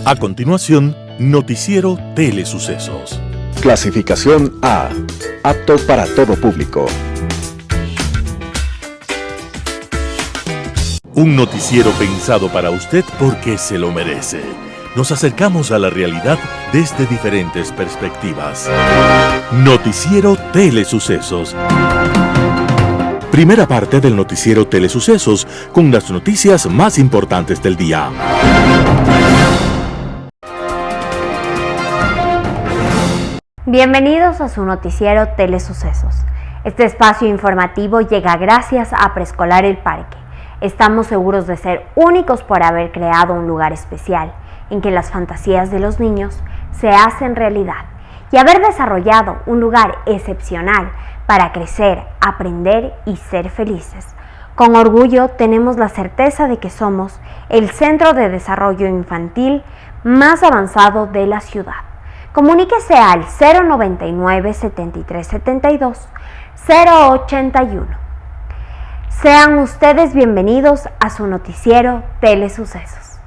A continuación, Noticiero Telesucesos. Clasificación A. Apto para todo público. Un noticiero pensado para usted porque se lo merece. Nos acercamos a la realidad desde diferentes perspectivas. Noticiero Telesucesos. Primera parte del Noticiero Telesucesos con las noticias más importantes del día. Bienvenidos a su Noticiero Telesucesos. Este espacio informativo llega gracias a Preescolar El Parque. Estamos seguros de ser únicos por haber creado un lugar especial en que las fantasías de los niños se hacen realidad y haber desarrollado un lugar excepcional para crecer, aprender y ser felices. Con orgullo tenemos la certeza de que somos el centro de desarrollo infantil más avanzado de la ciudad. Comuníquese al 099 7372 081. Sean ustedes bienvenidos a su noticiero Telesucesos.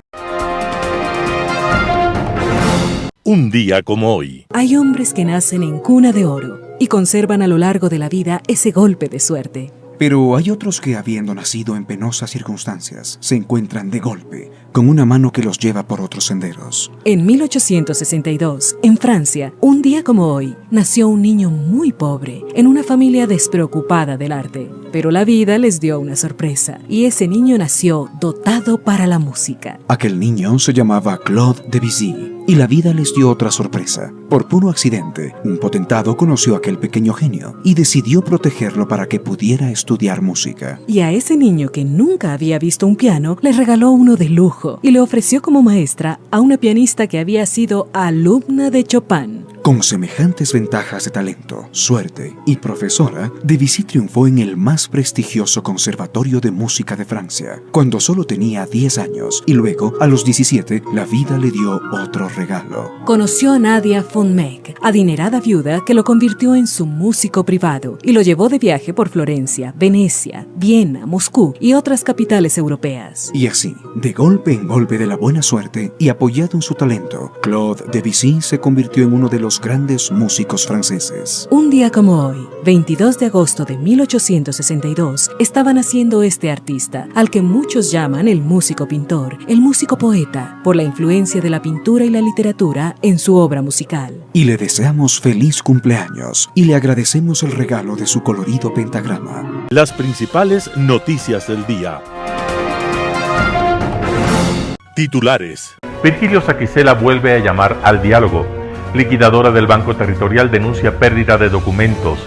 Un día como hoy. Hay hombres que nacen en cuna de oro y conservan a lo largo de la vida ese golpe de suerte. Pero hay otros que, habiendo nacido en penosas circunstancias, se encuentran de golpe, con una mano que los lleva por otros senderos. En 1862, en Francia, un día como hoy, nació un niño muy pobre, en una familia despreocupada del arte. Pero la vida les dio una sorpresa, y ese niño nació dotado para la música. Aquel niño se llamaba Claude Debussy, y la vida les dio otra sorpresa. Por puro accidente, un potentado conoció a aquel pequeño genio y decidió protegerlo para que pudiera estudiar música. Y a ese niño que nunca había visto un piano, le regaló uno de lujo y le ofreció como maestra a una pianista que había sido alumna de Chopin. Con semejantes ventajas de talento, suerte y profesora, Debussy triunfó en el más prestigioso conservatorio de música de Francia, cuando solo tenía 10 años, y luego, a los 17, la vida le dio otro regalo. Conoció a Nadia von Meck, adinerada viuda que lo convirtió en su músico privado y lo llevó de viaje por Florencia, Venecia, Viena, Moscú y otras capitales europeas. Y así, de golpe en golpe de la buena suerte y apoyado en su talento, Claude Debussy se convirtió en uno de los grandes músicos franceses. Un día como hoy, 22 de agosto de 1862, estaba naciendo este artista, al que muchos llaman el músico pintor, el músico poeta, por la influencia de la pintura y la literatura en su obra musical. Y le deseamos feliz cumpleaños y le agradecemos el regalo de su colorido pentagrama. Las principales noticias del día. Titulares. Virgilio Saquicela vuelve a llamar al diálogo. Liquidadora del Banco Territorial denuncia pérdida de documentos.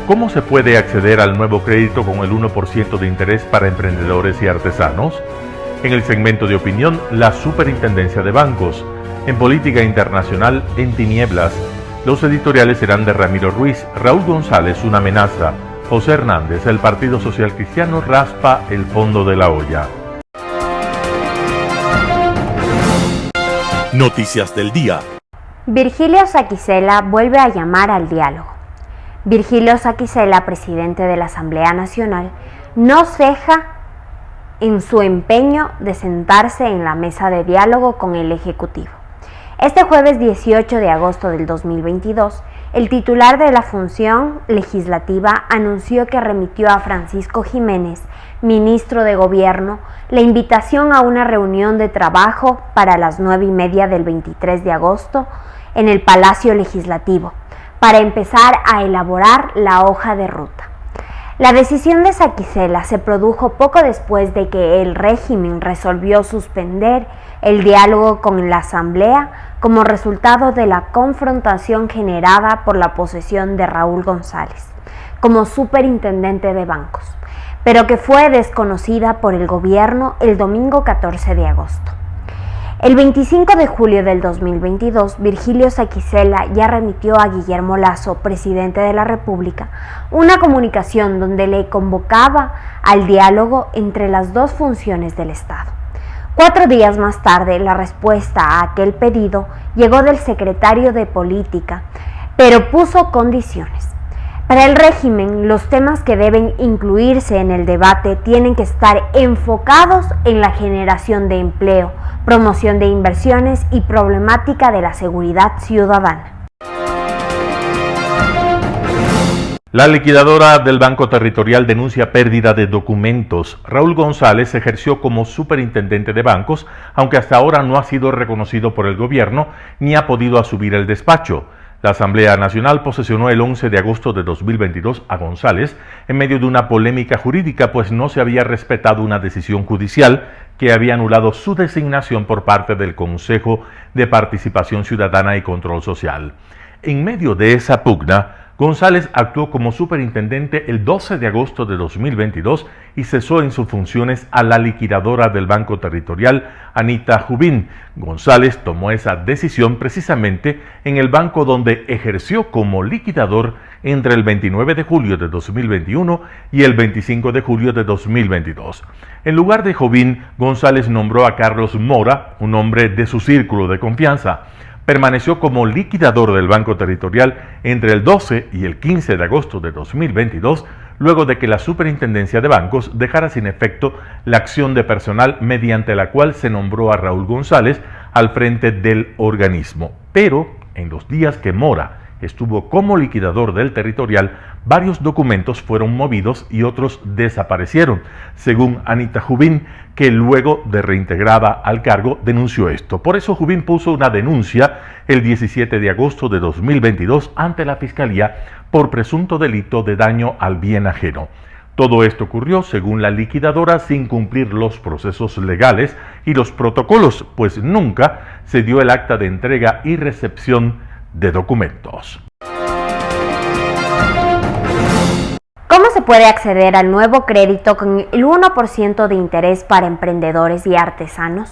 ¿Cómo se puede acceder al nuevo crédito con el 1% de interés para emprendedores y artesanos? En el segmento de opinión, la Superintendencia de Bancos. En política internacional, en tinieblas. Los editoriales serán de Ramiro Ruiz, Raúl González, una amenaza. José Hernández, el Partido Social Cristiano raspa el fondo de la olla. Noticias del día. Virgilio Saquicela vuelve a llamar al diálogo. Virgilio Saquicela, presidente de la Asamblea Nacional, no ceja en su empeño de sentarse en la mesa de diálogo con el Ejecutivo. Este jueves 18 de agosto del 2022, el titular de la función legislativa anunció que remitió a Francisco Jiménez, ministro de Gobierno, la invitación a una reunión de trabajo para las 9:30 del 23 de agosto en el Palacio Legislativo, para empezar a elaborar la hoja de ruta. La decisión de Saquicela se produjo poco después de que el régimen resolvió suspender el diálogo con la Asamblea como resultado de la confrontación generada por la posesión de Raúl González como superintendente de bancos, pero que fue desconocida por el gobierno el domingo 14 de agosto. El 25 de julio del 2022, Virgilio Saquicela ya remitió a Guillermo Lasso, presidente de la República, una comunicación donde le convocaba al diálogo entre las dos funciones del Estado. 4 días más tarde, la respuesta a aquel pedido llegó del secretario de Política, pero puso condiciones. Para el régimen, los temas que deben incluirse en el debate tienen que estar enfocados en la generación de empleo, promoción de inversiones y problemática de la seguridad ciudadana. La liquidadora del Banco Territorial denuncia pérdida de documentos. Raúl González ejerció como superintendente de bancos, aunque hasta ahora no ha sido reconocido por el gobierno ni ha podido asumir el despacho. La Asamblea Nacional posesionó el 11 de agosto de 2022 a González en medio de una polémica jurídica, pues no se había respetado una decisión judicial que había anulado su designación por parte del Consejo de Participación Ciudadana y Control Social. En medio de esa pugna, González actuó como superintendente el 12 de agosto de 2022 y cesó en sus funciones a la liquidadora del Banco Territorial, Anita Jubín. González tomó esa decisión precisamente en el banco donde ejerció como liquidador entre el 29 de julio de 2021 y el 25 de julio de 2022. En lugar de Jubín, González nombró a Carlos Mora, un hombre de su círculo de confianza. Permaneció como liquidador del Banco Territorial entre el 12 y el 15 de agosto de 2022, luego de que la Superintendencia de Bancos dejara sin efecto la acción de personal mediante la cual se nombró a Raúl González al frente del organismo. Pero, en los días que Mora estuvo como liquidador del Territorial, varios documentos fueron movidos y otros desaparecieron, según Anita Jubín, que luego de reintegrada al cargo denunció esto. Por eso Jubín puso una denuncia el 17 de agosto de 2022 ante la Fiscalía por presunto delito de daño al bien ajeno. Todo esto ocurrió, según la liquidadora, sin cumplir los procesos legales y los protocolos, pues nunca se dio el acta de entrega y recepción de documentos. ¿Cómo se puede acceder al nuevo crédito con el 1% de interés para emprendedores y artesanos?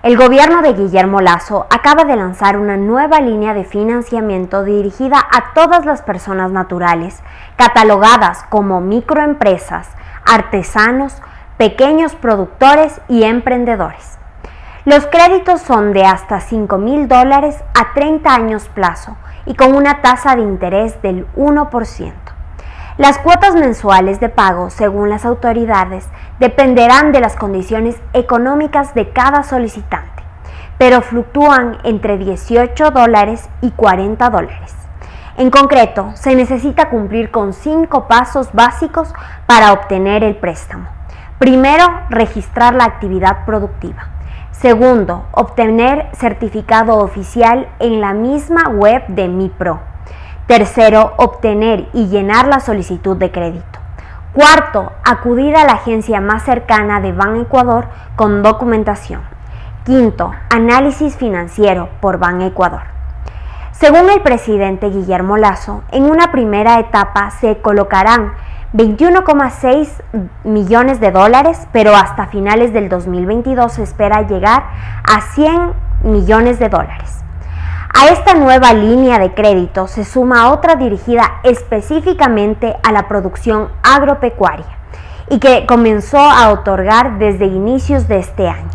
El gobierno de Guillermo Lasso acaba de lanzar una nueva línea de financiamiento dirigida a todas las personas naturales, catalogadas como microempresas, artesanos, pequeños productores y emprendedores. Los créditos son de hasta $5,000 a 30 años plazo y con una tasa de interés del 1%. Las cuotas mensuales de pago, según las autoridades, dependerán de las condiciones económicas de cada solicitante, pero fluctúan entre $18 y $40. En concreto, se necesita cumplir con 5 pasos básicos para obtener el préstamo. Primero, registrar la actividad productiva. Segundo, obtener certificado oficial en la misma web de MIPRO. Tercero, obtener y llenar la solicitud de crédito. Cuarto, acudir a la agencia más cercana de Banecuador con documentación. Quinto, análisis financiero por Banecuador. Según el presidente Guillermo Lasso, en una primera etapa se colocarán $21,6 millones, pero hasta finales del 2022 se espera llegar a $100 millones. A esta nueva línea de crédito se suma otra dirigida específicamente a la producción agropecuaria y que comenzó a otorgar desde inicios de este año.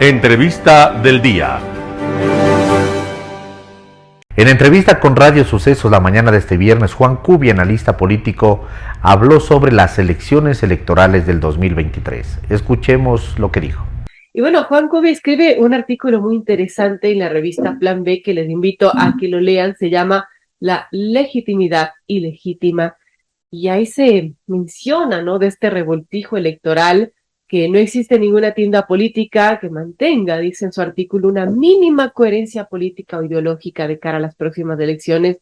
Entrevista del día. En entrevista con Radio Sucesos la mañana de este viernes, Juan Cubi, analista político, habló sobre las elecciones electorales del 2023. Escuchemos lo que dijo. Y bueno, Juan Cubi escribe un artículo muy interesante en la revista Plan B que les invito a que lo lean. Se llama La legitimidad ilegítima. Y ahí se menciona, ¿no?, de este revoltijo electoral, que no existe ninguna tienda política que mantenga, dice en su artículo, una mínima coherencia política o ideológica de cara a las próximas elecciones.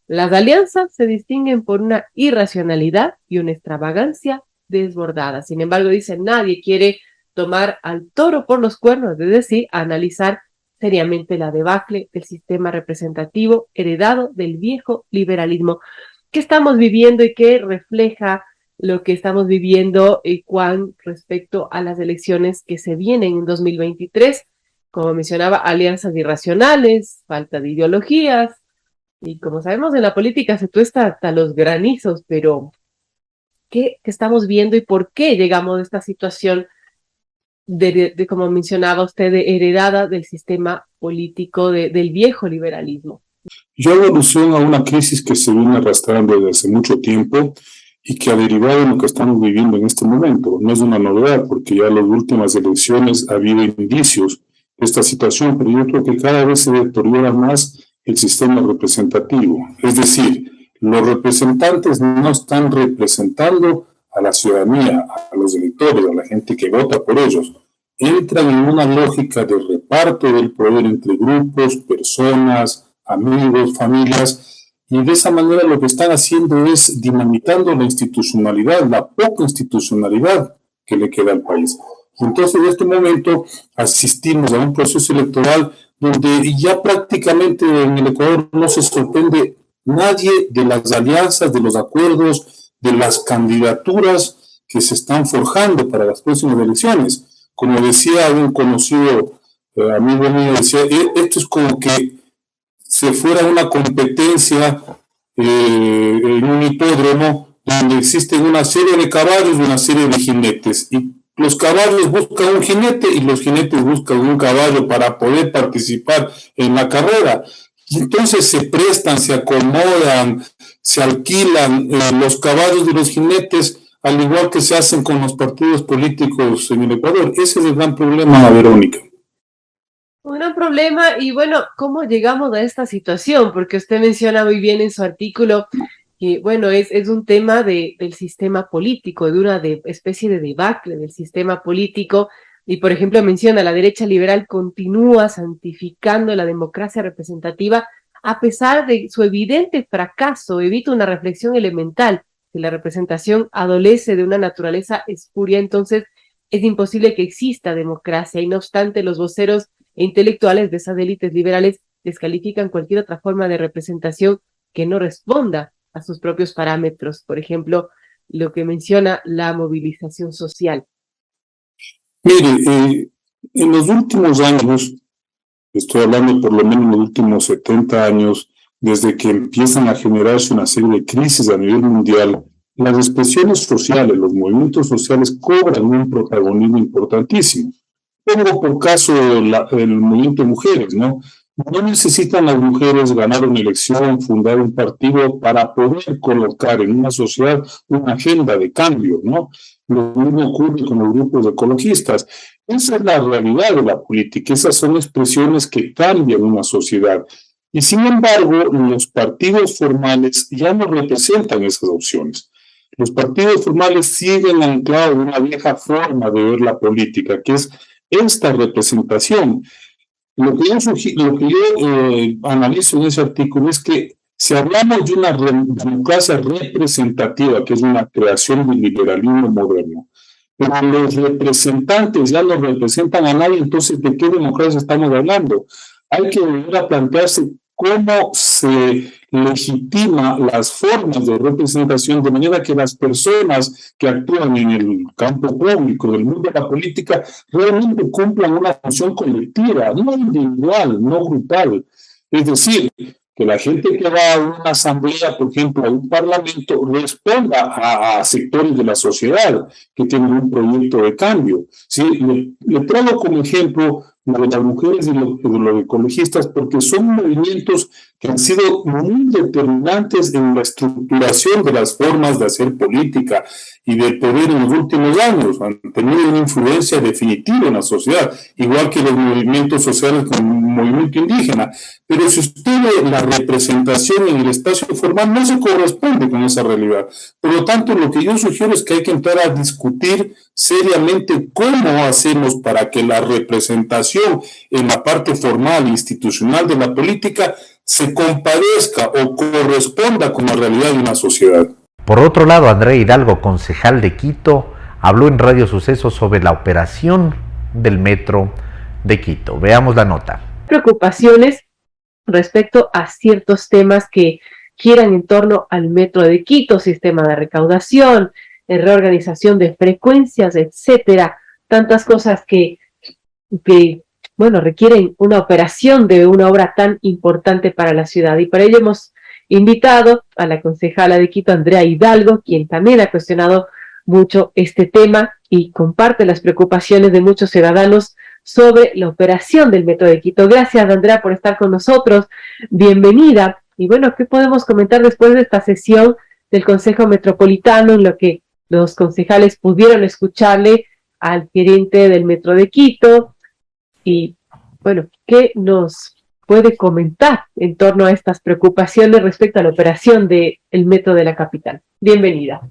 Las alianzas se distinguen por una irracionalidad y una extravagancia desbordada. Sin embargo, dice, nadie quiere tomar al toro por los cuernos, es decir, analizar seriamente la debacle del sistema representativo heredado del viejo liberalismo que estamos viviendo y que refleja lo que estamos viviendo respecto a las elecciones que se vienen en 2023. Como mencionaba, alianzas irracionales, falta de ideologías, y como sabemos en la política se tuesta hasta los granizos, pero ¿qué estamos viendo y por qué llegamos a esta situación como mencionaba usted, heredada del sistema político del viejo liberalismo? Yo hago alusión a una crisis que se viene arrastrando desde hace mucho tiempo y que ha derivado en lo que estamos viviendo en este momento. No es una novedad, porque ya en las últimas elecciones ha habido indicios de esta situación, pero yo creo que cada vez se deteriora más el sistema representativo. Es decir, los representantes no están representando a la ciudadanía, a los electores, a la gente que vota por ellos. Entran en una lógica de reparto del poder entre grupos, personas, amigos, familias, y de esa manera lo que están haciendo es dinamitando la institucionalidad, la poca institucionalidad que le queda al país. Entonces, en este momento asistimos a un proceso electoral donde ya prácticamente en el Ecuador no se sorprende nadie de las alianzas, de los acuerdos, de las candidaturas que se están forjando para las próximas elecciones. Como decía un conocido amigo mío, decía, esto es como que se fuera una competencia en un hipódromo donde existen una serie de caballos y una serie de jinetes. Y los caballos buscan un jinete y los jinetes buscan un caballo para poder participar en la carrera. Y entonces se prestan, se acomodan, se alquilan los caballos de los jinetes, al igual que se hacen con los partidos políticos en el Ecuador. Ese es el gran problema, Verónica. Un gran problema. Y bueno, ¿cómo llegamos a esta situación? Porque usted menciona muy bien en su artículo que, bueno, es un tema del sistema político, de una especie de debacle del sistema político. Y, por ejemplo, menciona, la derecha liberal continúa santificando la democracia representativa a pesar de su evidente fracaso. Evita una reflexión elemental. Si la representación adolece de una naturaleza espuria, entonces es imposible que exista democracia. Y no obstante, los voceros e intelectuales de esas élites liberales descalifican cualquier otra forma de representación que no responda a sus propios parámetros. Por ejemplo, lo que menciona la movilización social. Mire, en los últimos años, estoy hablando por lo menos en los últimos 70 años, desde que empiezan a generarse una serie de crisis a nivel mundial, las expresiones sociales, los movimientos sociales cobran un protagonismo importantísimo. Pongo por caso el movimiento de mujeres, ¿no? No necesitan las mujeres ganar una elección, fundar un partido para poder colocar en una sociedad una agenda de cambio, ¿no? Lo mismo ocurre con los grupos ecologistas. Esa es la realidad de la política, esas son expresiones que cambian una sociedad. Y sin embargo, los partidos formales ya no representan esas opciones. Los partidos formales siguen anclados en una vieja forma de ver la política, que es esta representación. Lo que yo analizo en ese artículo es que si hablamos de una democracia representativa, que es una creación del liberalismo moderno, pero los representantes ya no representan a nadie, entonces ¿de qué democracia estamos hablando? Hay que volver a plantearse cómo se legitima las formas de representación de manera que las personas que actúan en el campo público, del mundo de la política, realmente cumplan una función colectiva, no individual, no grupal. Es decir, que la gente que va a una asamblea, por ejemplo, a un parlamento, responda a sectores de la sociedad que tienen un proyecto de cambio. ¿Sí? Le traigo como ejemplo lo de las mujeres y los ecologistas, porque son movimientos que han sido muy determinantes en la estructuración de las formas de hacer política y de poder en los últimos años. Han tenido una influencia definitiva en la sociedad, igual que los movimientos sociales como el movimiento indígena. Pero si usted ve la representación en el espacio formal, no se corresponde con esa realidad. Por lo tanto, lo que yo sugiero es que hay que entrar a discutir seriamente cómo hacemos para que la representación en la parte formal e institucional de la política se compadezca o corresponda con la realidad de una sociedad. Por otro lado, Andrea Hidalgo, concejal de Quito, habló en Radio Sucesos sobre la operación del metro de Quito. Veamos la nota. Preocupaciones respecto a ciertos temas que quieran en torno al metro de Quito, sistema de recaudación, reorganización de frecuencias, etcétera, tantas cosas que requieren una operación de una obra tan importante para la ciudad. Y para ello hemos invitado a la concejala de Quito, Andrea Hidalgo, quien también ha cuestionado mucho este tema y comparte las preocupaciones de muchos ciudadanos sobre la operación del Metro de Quito. Gracias, Andrea, por estar con nosotros. Bienvenida. Y bueno, ¿qué podemos comentar después de esta sesión del Consejo Metropolitano en lo que los concejales pudieron escucharle al gerente del Metro de Quito? Y bueno, ¿qué nos puede comentar en torno a estas preocupaciones respecto a la operación del Metro de la capital? Bienvenida.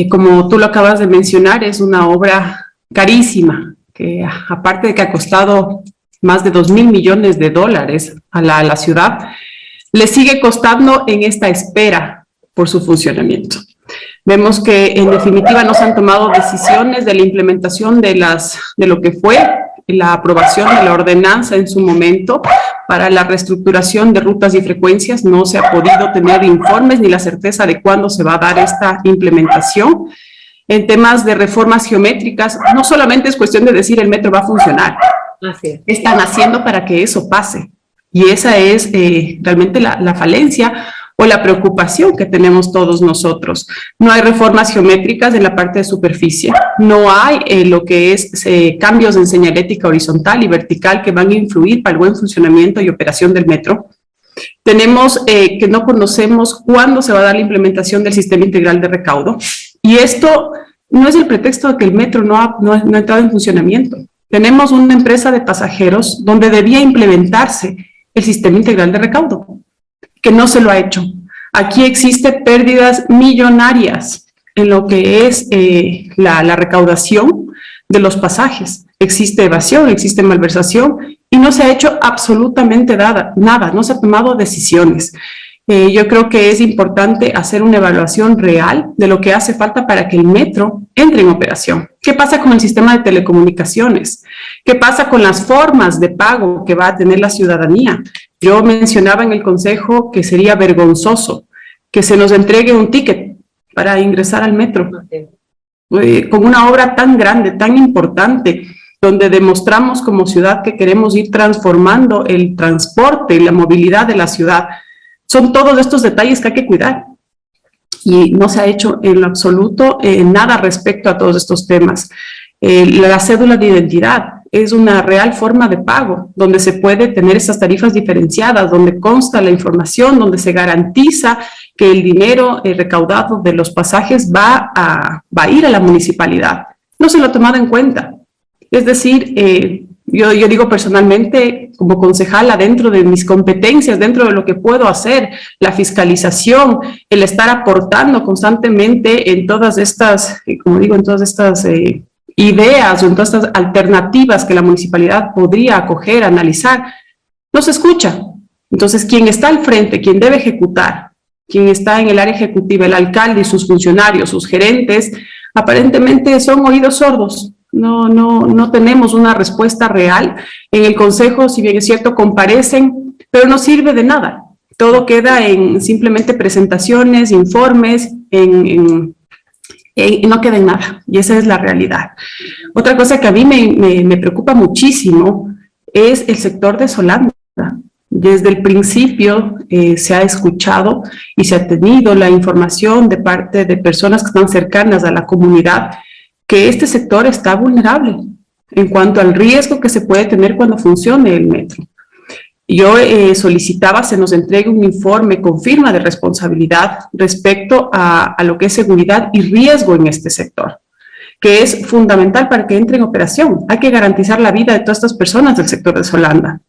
Como tú lo acabas de mencionar, es una obra carísima, que aparte de que ha costado más de $2.000 millones a la ciudad, le sigue costando en esta espera por su funcionamiento. Vemos que en definitiva no se han tomado decisiones de la implementación de lo que fue la aprobación de la ordenanza en su momento para la reestructuración de rutas y frecuencias. No se ha podido tener informes ni la certeza de cuándo se va a dar esta implementación. En temas de reformas geométricas, no solamente es cuestión de decir el metro va a funcionar, están haciendo para que eso pase. Y esa es realmente la falencia o la preocupación que tenemos todos nosotros. No hay reformas geométricas en la parte de superficie, no hay lo que es cambios en señalética horizontal y vertical que van a influir para el buen funcionamiento y operación del metro. Tenemos que no conocemos cuándo se va a dar la implementación del sistema integral de recaudo, y esto no es el pretexto de que el metro no ha entrado en funcionamiento. Tenemos una empresa de pasajeros donde debía implementarse el sistema integral de recaudo, que no se lo ha hecho. Aquí existen pérdidas millonarias en lo que es la recaudación de los pasajes. Existe evasión, existe malversación y no se ha hecho absolutamente nada, no se han tomado decisiones. Yo creo que es importante hacer una evaluación real de lo que hace falta para que el metro entre en operación. ¿Qué pasa con el sistema de telecomunicaciones? ¿Qué pasa con las formas de pago que va a tener la ciudadanía? Yo mencionaba en el consejo que sería vergonzoso que se nos entregue un ticket para ingresar al metro. Con una obra tan grande, tan importante, donde demostramos como ciudad que queremos ir transformando el transporte y la movilidad de la ciudad. Son todos estos detalles que hay que cuidar. Y no se ha hecho en lo absoluto nada respecto a todos estos temas. La cédula de identidad es una real forma de pago, donde se puede tener esas tarifas diferenciadas, donde consta la información, donde se garantiza que el dinero recaudado de los pasajes va a ir a la municipalidad. No se lo ha tomado en cuenta. Es decir, yo digo personalmente, como concejala, dentro de mis competencias, dentro de lo que puedo hacer, la fiscalización, el estar aportando constantemente en todas estas, como digo, en todas estas ideas o en todas estas alternativas que la municipalidad podría acoger, analizar, no se escucha. Entonces, quien está al frente, quien debe ejecutar, quien está en el área ejecutiva, el alcalde y sus funcionarios, sus gerentes, aparentemente son oídos sordos. No tenemos una respuesta real. En el consejo, si bien es cierto, comparecen, pero no sirve de nada. Todo queda en simplemente presentaciones, informes, no queda en nada. Y esa es la realidad. Otra cosa que a mí me preocupa muchísimo es el sector de Solanda. Desde el principio se ha escuchado y se ha tenido la información de parte de personas que están cercanas a la comunidad que este sector está vulnerable en cuanto al riesgo que se puede tener cuando funcione el metro. Yo solicitaba se nos entregue un informe con firma de responsabilidad respecto a lo que es seguridad y riesgo en este sector, que es fundamental para que entre en operación. Hay que garantizar la vida de todas estas personas del sector de Solanda.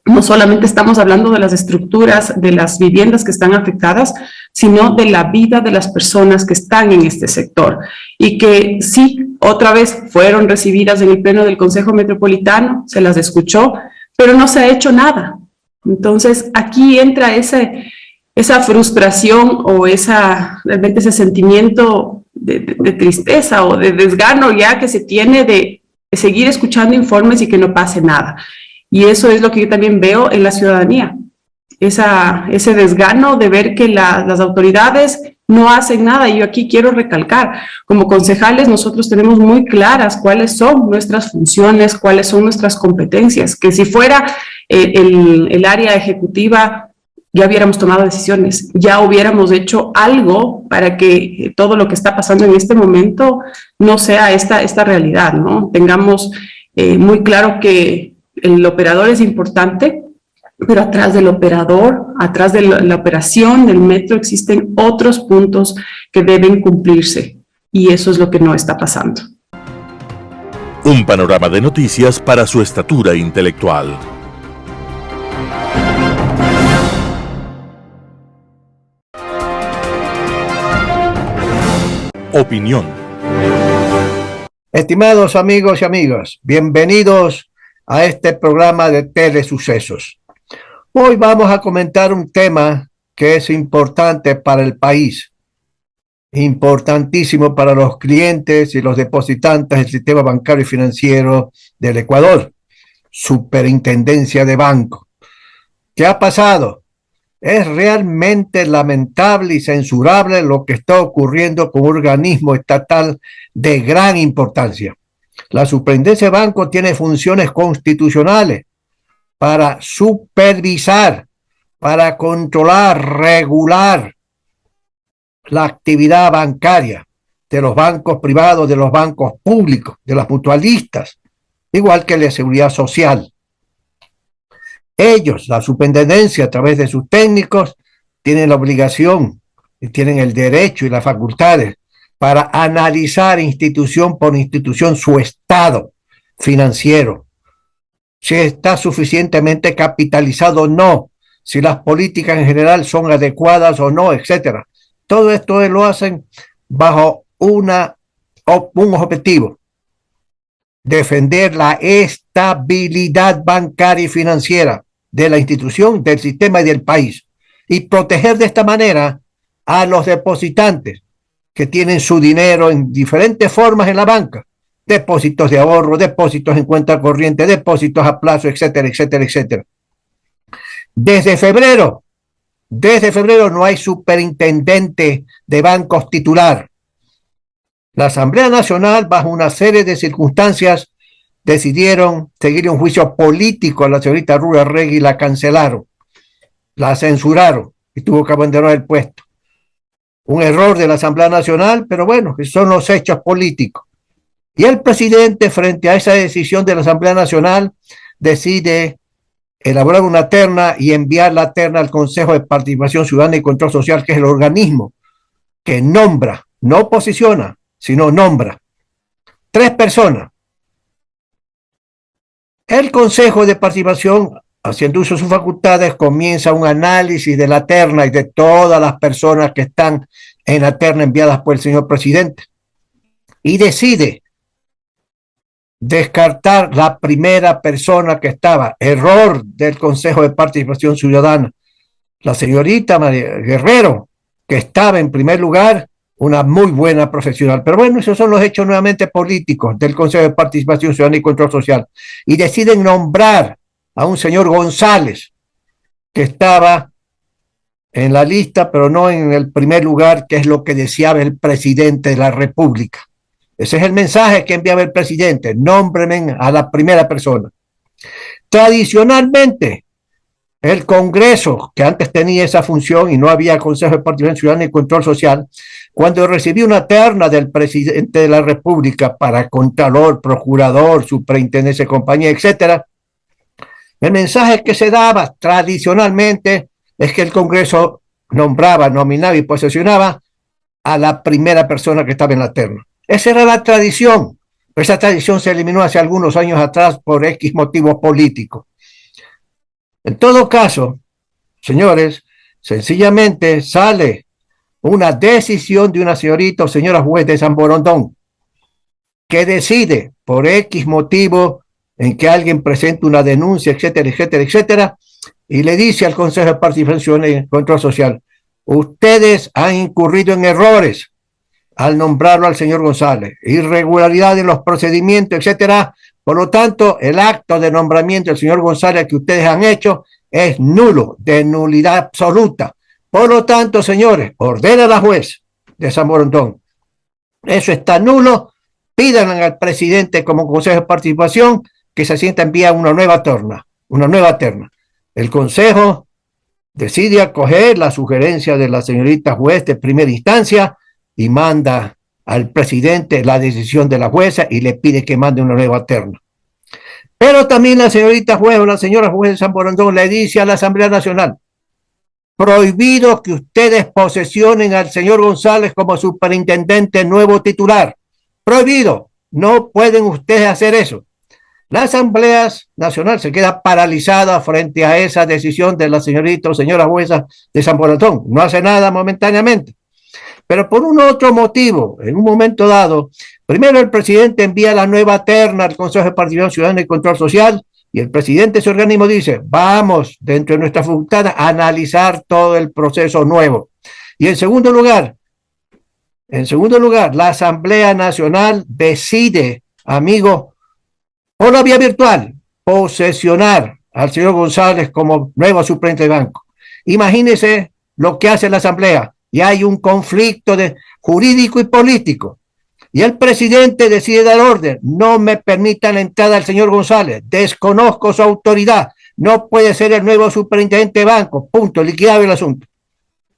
No solamente estamos hablando de las estructuras, de las viviendas que están afectadas, sino de la vida de las personas que están en este sector y que sí, otra vez fueron recibidas en el pleno del Consejo Metropolitano, se las escuchó, pero no se ha hecho nada. Entonces, aquí entra esa frustración o realmente ese sentimiento de tristeza o de desgano ya que se tiene de seguir escuchando informes y que no pase nada. Y eso es lo que yo también veo en la ciudadanía, ese desgano de ver que las autoridades no hacen nada. Y yo aquí quiero recalcar, como concejales nosotros tenemos muy claras cuáles son nuestras funciones, cuáles son nuestras competencias, que si fuera el área ejecutiva ya hubiéramos tomado decisiones, ya hubiéramos hecho algo para que todo lo que está pasando en este momento no sea esta realidad, ¿no? Tengamos muy claro que el operador es importante, pero atrás del operador, atrás de la operación del metro existen otros puntos que deben cumplirse y eso es lo que no está pasando. Un panorama de noticias para su estatura intelectual. Opinión. Estimados amigos y amigas, bienvenidos a este programa de Telesucesos. Hoy vamos a comentar un tema que es importante para el país, importantísimo para los clientes y los depositantes del sistema bancario y financiero del Ecuador, Superintendencia de Banco. ¿Qué ha pasado? Es realmente lamentable y censurable lo que está ocurriendo con un organismo estatal de gran importancia. La Superintendencia de Banco tiene funciones constitucionales para supervisar, para controlar, regular la actividad bancaria de los bancos privados, de los bancos públicos, de las mutualistas, igual que la seguridad social. Ellos, la superintendencia, a través de sus técnicos, tienen la obligación y tienen el derecho y las facultades para analizar institución por institución su estado financiero, si está suficientemente capitalizado o no, si las políticas en general son adecuadas o no, etcétera. Todo esto lo hacen bajo un objetivo: defender la estabilidad bancaria y financiera de la institución, del sistema y del país, y proteger de esta manera a los depositantes que tienen su dinero en diferentes formas en la banca: depósitos de ahorro, depósitos en cuenta corriente, depósitos a plazo, etcétera, etcétera, etcétera. Desde febrero no hay superintendente de bancos titular. La Asamblea Nacional, bajo una serie de circunstancias, decidieron seguir un juicio político a la señorita Rura Regui y la cancelaron, la censuraron y tuvo que abandonar el puesto. Un error de la Asamblea Nacional, pero bueno, que son los hechos políticos. Y el presidente, frente a esa decisión de la Asamblea Nacional, decide elaborar una terna y enviar la terna al Consejo de Participación Ciudadana y Control Social, que es el organismo que nombra, no posiciona, sino nombra 3 personas. El Consejo de Participación, haciendo uso de sus facultades, comienza un análisis de la terna y de todas las personas que están en la terna enviadas por el señor presidente y decide descartar la primera persona que estaba. Error del Consejo de Participación Ciudadana. La señorita María Guerrero, que estaba en primer lugar, una muy buena profesional. Pero bueno, esos son los hechos nuevamente políticos del Consejo de Participación Ciudadana y Control Social. Y deciden nombrar a un señor González, que estaba en la lista, pero no en el primer lugar, que es lo que deseaba el presidente de la República. Ese es el mensaje que enviaba el presidente: nómbrenme a la primera persona. Tradicionalmente, el Congreso, que antes tenía esa función y no había Consejo de Participación Ciudadana y Control Social, cuando recibió una terna del presidente de la República para contralor, procurador, superintendencia de compañía, etcétera, el mensaje que se daba tradicionalmente es que el Congreso nombraba, nominaba y posesionaba a la primera persona que estaba en la terna. Esa era la tradición. Esa tradición se eliminó hace algunos años atrás por X motivos políticos. En todo caso, señores, sencillamente sale una decisión de una señorita o señora juez de San Borondón que decide por X motivo en que alguien presenta una denuncia, etcétera, etcétera, etcétera, y le dice al Consejo de Participación y Control Social: ustedes han incurrido en errores al nombrarlo al señor González, irregularidad en los procedimientos, etcétera. Por lo tanto, el acto de nombramiento del señor González que ustedes han hecho es nulo, de nulidad absoluta. Por lo tanto, señores, ordena a la juez de San Borondón: eso está nulo, pidan al presidente como Consejo de Participación que se sienta enviar una nueva terna. El Consejo decide acoger la sugerencia de la señorita juez de primera instancia y manda al presidente la decisión de la jueza y le pide que mande una nueva terna. Pero también la señorita juez o la señora juez de San Borondón le dice a la Asamblea Nacional: prohibido que ustedes posesionen al señor González como superintendente nuevo titular. Prohibido. No pueden ustedes hacer eso. La Asamblea Nacional se queda paralizada frente a esa decisión de la señorita o señora jueza de San Borondón. No hace nada momentáneamente. Pero por un otro motivo, en un momento dado, primero el presidente envía la nueva terna al Consejo de Participación Ciudadana y Control Social, y el presidente de ese organismo dice: vamos, dentro de nuestra facultad, a analizar todo el proceso nuevo. Y en segundo lugar, la Asamblea Nacional decide, amigo, por la vía virtual, posesionar al señor González como nuevo suplente de banco. Imagínese lo que hace la Asamblea. Y hay un conflicto jurídico y político. Y el presidente decide dar orden: no me permitan la entrada al señor González, desconozco su autoridad, no puede ser el nuevo superintendente de banco, punto, liquidado el asunto.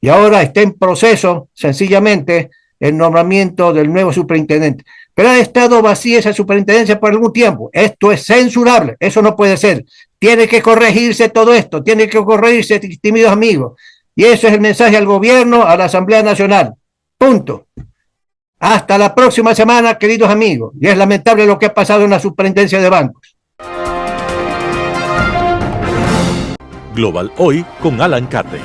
Y ahora está en proceso, sencillamente, el nombramiento del nuevo superintendente. Pero ha estado vacía esa superintendencia por algún tiempo. Esto es censurable, eso no puede ser. Tiene que corregirse todo esto, tiene que corregirse, estimados amigos. Y ese es el mensaje al gobierno, a la Asamblea Nacional. Punto. Hasta la próxima semana, queridos amigos. Y es lamentable lo que ha pasado en la superintendencia de bancos. Global Hoy con Alan Carney.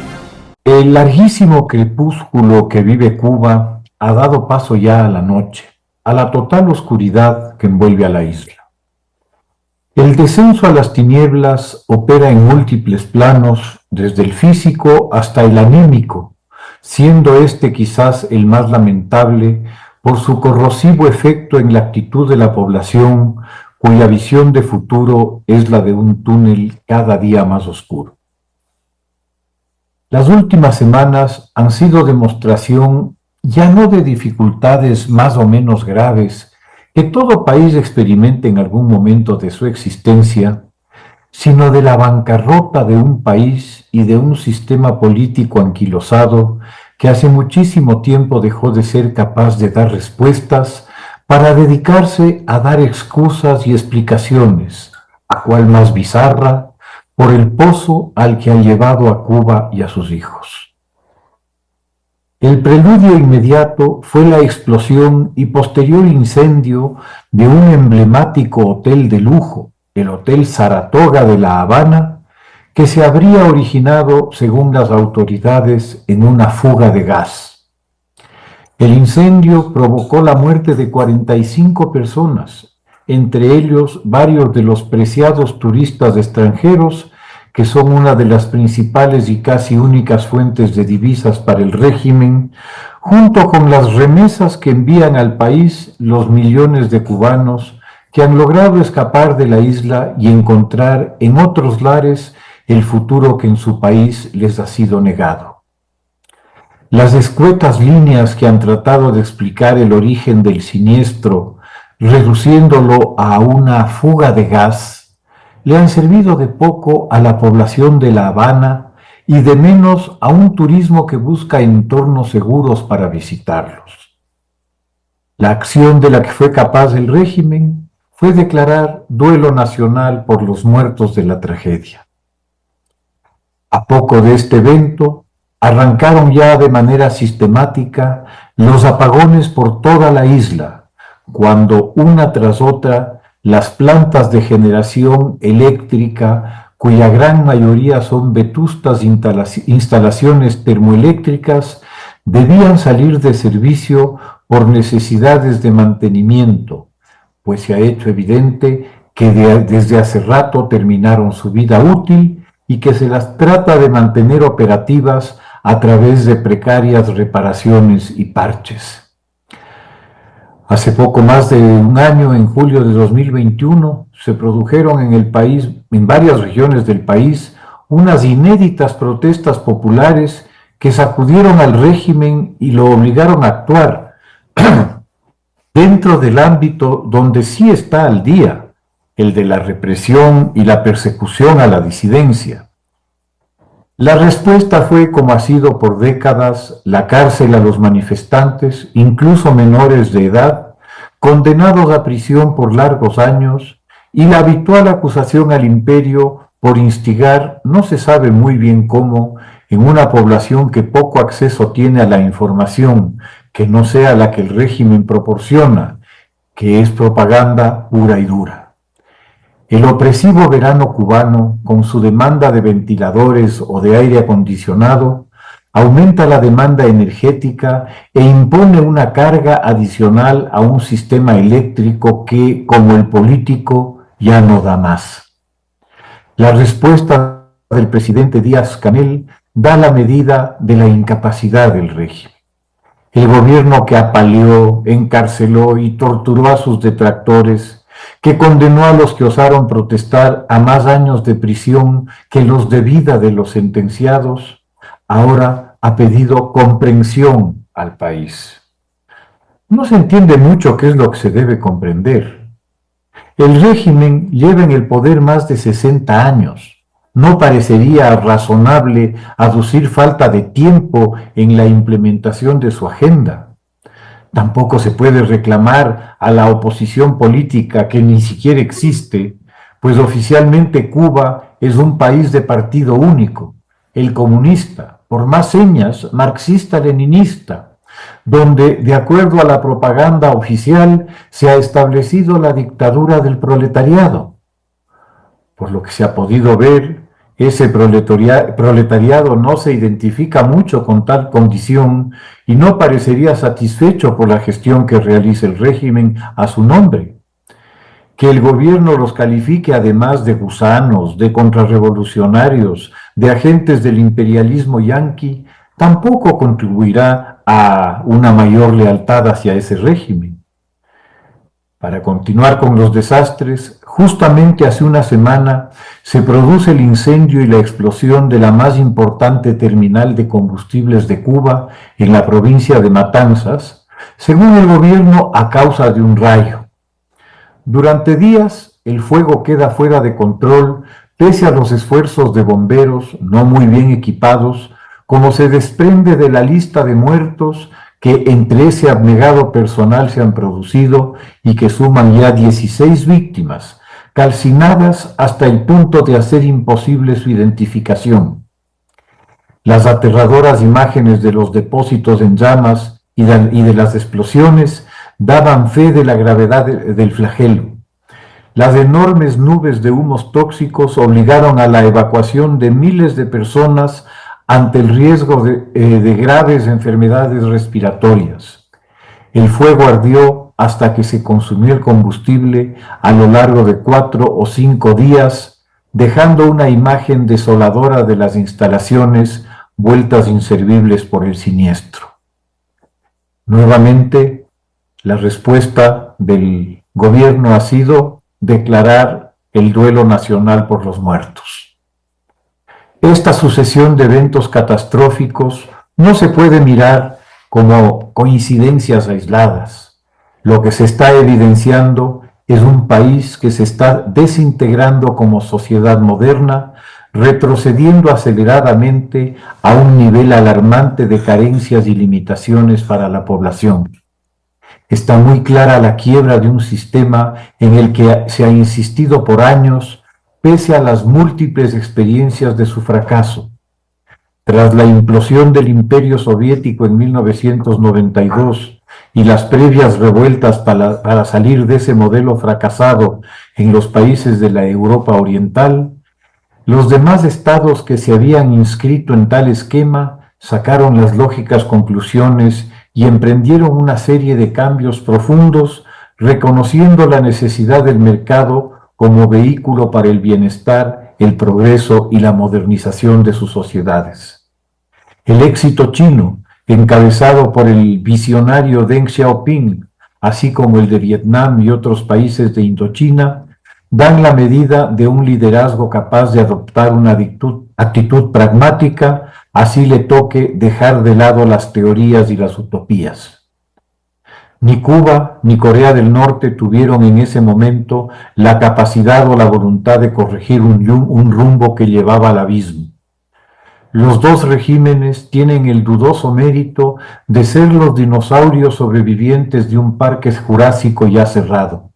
El larguísimo crepúsculo que vive Cuba ha dado paso ya a la noche, a la total oscuridad que envuelve a la isla. El descenso a las tinieblas opera en múltiples planos, desde el físico hasta el anímico, siendo este quizás el más lamentable por su corrosivo efecto en la actitud de la población, cuya visión de futuro es la de un túnel cada día más oscuro. Las últimas semanas han sido demostración ya no de dificultades más o menos graves que todo país experimente en algún momento de su existencia, sino de la bancarrota de un país y de un sistema político anquilosado que hace muchísimo tiempo dejó de ser capaz de dar respuestas para dedicarse a dar excusas y explicaciones, a cual más bizarra, por el pozo al que ha llevado a Cuba y a sus hijos. El preludio inmediato fue la explosión y posterior incendio de un emblemático hotel de lujo, el Hotel Saratoga de La Habana, que se habría originado, según las autoridades, en una fuga de gas. El incendio provocó la muerte de 45 personas, entre ellos varios de los preciados turistas extranjeros, que son una de las principales y casi únicas fuentes de divisas para el régimen, junto con las remesas que envían al país los millones de cubanos que han logrado escapar de la isla y encontrar en otros lares el futuro que en su país les ha sido negado. Las escuetas líneas que han tratado de explicar el origen del siniestro, reduciéndolo a una fuga de gas, le han servido de poco a la población de La Habana y de menos a un turismo que busca entornos seguros para visitarlos. La acción de la que fue capaz el régimen fue declarar duelo nacional por los muertos de la tragedia. A poco de este evento, arrancaron ya de manera sistemática los apagones por toda la isla, cuando una tras otra las plantas de generación eléctrica, cuya gran mayoría son vetustas instalaciones termoeléctricas, debían salir de servicio por necesidades de mantenimiento, pues se ha hecho evidente que desde hace rato terminaron su vida útil y que se las trata de mantener operativas a través de precarias reparaciones y parches. Hace poco más de un año, en julio de 2021, se produjeron en el país, en varias regiones del país, unas inéditas protestas populares que sacudieron al régimen y lo obligaron a actuar dentro del ámbito donde sí está al día, el de la represión y la persecución a la disidencia. La respuesta fue, como ha sido por décadas, la cárcel a los manifestantes, incluso menores de edad, condenados a prisión por largos años y la habitual acusación al imperio por instigar, no se sabe muy bien cómo, en una población que poco acceso tiene a la información que no sea la que el régimen proporciona, que es propaganda pura y dura. El opresivo verano cubano, con su demanda de ventiladores o de aire acondicionado, aumenta la demanda energética e impone una carga adicional a un sistema eléctrico que, como el político, ya no da más. La respuesta del presidente Díaz-Canel da la medida de la incapacidad del régimen. El gobierno que apaleó, encarceló y torturó a sus detractores, que condenó a los que osaron protestar a más años de prisión que los de vida de los sentenciados, ahora ha pedido comprensión al país. No se entiende mucho qué es lo que se debe comprender. El régimen lleva en el poder más de 60 años. No parecería razonable aducir falta de tiempo en la implementación de su agenda. Tampoco se puede reclamar a la oposición política que ni siquiera existe, pues oficialmente Cuba es un país de partido único, el comunista, por más señas, marxista-leninista, donde, de acuerdo a la propaganda oficial, se ha establecido la dictadura del proletariado. Por lo que se ha podido ver, ese proletariado no se identifica mucho con tal condición y no parecería satisfecho por la gestión que realiza el régimen a su nombre. Que el gobierno los califique además de gusanos, de contrarrevolucionarios, de agentes del imperialismo yanqui, tampoco contribuirá a una mayor lealtad hacia ese régimen. Para continuar con los desastres, justamente hace una semana se produce el incendio y la explosión de la más importante terminal de combustibles de Cuba en la provincia de Matanzas, según el gobierno a causa de un rayo. Durante días el fuego queda fuera de control pese a los esfuerzos de bomberos no muy bien equipados, como se desprende de la lista de muertos que entre ese abnegado personal se han producido y que suman ya 16 víctimas, calcinadas hasta el punto de hacer imposible su identificación. Las aterradoras imágenes de los depósitos en llamas y de las explosiones daban fe de la gravedad del flagelo. Las enormes nubes de humos tóxicos obligaron a la evacuación de miles de personas ante el riesgo de graves enfermedades respiratorias. El fuego ardió hasta que se consumió el combustible a lo largo de 4 o 5 días, dejando una imagen desoladora de las instalaciones vueltas inservibles por el siniestro. Nuevamente, la respuesta del gobierno ha sido declarar el duelo nacional por los muertos. Esta sucesión de eventos catastróficos no se puede mirar como coincidencias aisladas. Lo que se está evidenciando es un país que se está desintegrando como sociedad moderna, retrocediendo aceleradamente a un nivel alarmante de carencias y limitaciones para la población. Está muy clara la quiebra de un sistema en el que se ha insistido por años, pese a las múltiples experiencias de su fracaso. Tras la implosión del Imperio Soviético en 1992 y las previas revueltas para salir de ese modelo fracasado en los países de la Europa Oriental, los demás estados que se habían inscrito en tal esquema sacaron las lógicas conclusiones y emprendieron una serie de cambios profundos, reconociendo la necesidad del mercado como vehículo para el bienestar, el progreso y la modernización de sus sociedades. El éxito chino, encabezado por el visionario Deng Xiaoping, así como el de Vietnam y otros países de Indochina, dan la medida de un liderazgo capaz de adoptar una actitud pragmática, así le toque dejar de lado las teorías y las utopías. Ni Cuba ni Corea del Norte tuvieron en ese momento la capacidad o la voluntad de corregir un rumbo que llevaba al abismo. Los dos regímenes tienen el dudoso mérito de ser los dinosaurios sobrevivientes de un parque jurásico ya cerrado.